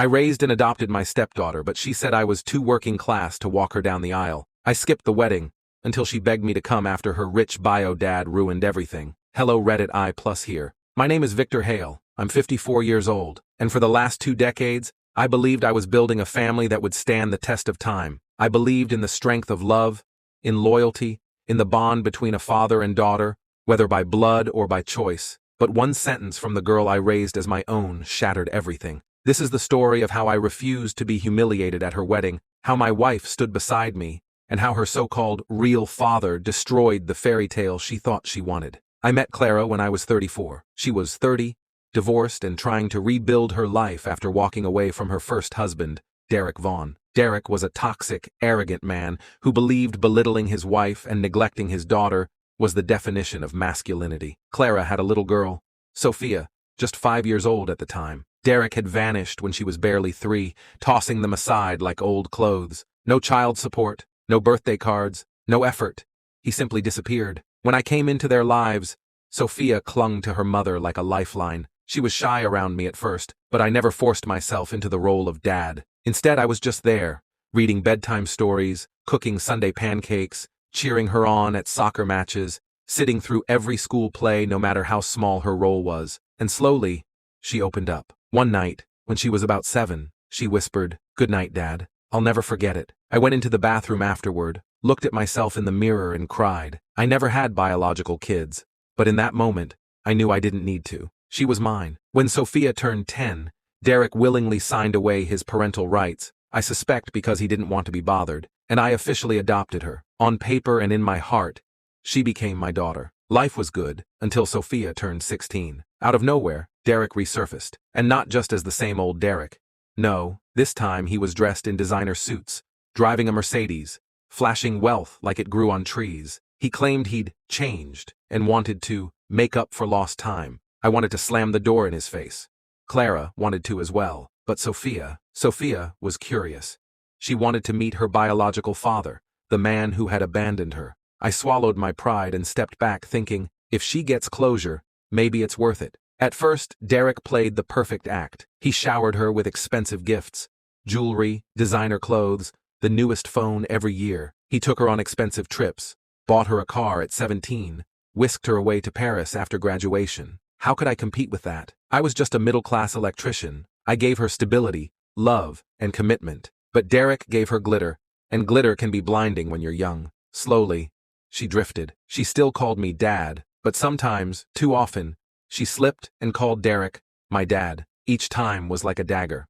I raised and adopted my stepdaughter, but she said I was too working class to walk her down the aisle. I skipped the wedding, until she begged me to come after her rich bio dad ruined everything. Hello Reddit I+ here. My name is Victor Hale. I'm 54 years old, and for the last 2 decades, I believed I was building a family that would stand the test of time. I believed in the strength of love, in loyalty, in the bond between a father and daughter, whether by blood or by choice. But one sentence from the girl I raised as my own shattered everything. This is the story of how I refused to be humiliated at her wedding, how my wife stood beside me, and how her so-called real father destroyed the fairy tale she thought she wanted. I met Clara when I was 34. She was 30, divorced and trying to rebuild her life after walking away from her first husband, Derek Vaughn. Derek was a toxic, arrogant man who believed belittling his wife and neglecting his daughter was the definition of masculinity. Clara had a little girl, Sophia, just 5 years old at the time. Derek had vanished when she was barely 3, tossing them aside like old clothes. No child support, no birthday cards, no effort. He simply disappeared. When I came into their lives, Sophia clung to her mother like a lifeline. She was shy around me at first, but I never forced myself into the role of dad. Instead, I was just there, reading bedtime stories, cooking Sunday pancakes, cheering her on at soccer matches, sitting through every school play no matter how small her role was. And slowly, she opened up. One night, when she was about 7, she whispered, "Good night, Dad." I'll never forget it. I went into the bathroom afterward, looked at myself in the mirror and cried. I never had biological kids, but in that moment, I knew I didn't need to. She was mine. When Sophia turned 10, Derek willingly signed away his parental rights, I suspect because he didn't want to be bothered, and I officially adopted her. On paper and in my heart, she became my daughter. Life was good, until Sophia turned 16. Out of nowhere, Derek resurfaced, and not just as the same old Derek. No, this time he was dressed in designer suits, driving a Mercedes, flashing wealth like it grew on trees. He claimed he'd changed and wanted to make up for lost time. I wanted to slam the door in his face. Clara wanted to as well, but Sophia was curious. She wanted to meet her biological father, the man who had abandoned her. I swallowed my pride and stepped back thinking, if she gets closure, maybe it's worth it. At first, Derek played the perfect act. He showered her with expensive gifts, jewelry, designer clothes, the newest phone every year. He took her on expensive trips, bought her a car at 17, whisked her away to Paris after graduation. How could I compete with that? I was just a middle-class electrician. I gave her stability, love, and commitment. But Derek gave her glitter, and glitter can be blinding when you're young. Slowly, she drifted. She still called me Dad, but sometimes, too often, she slipped and called Derek my dad. Each time was like a dagger.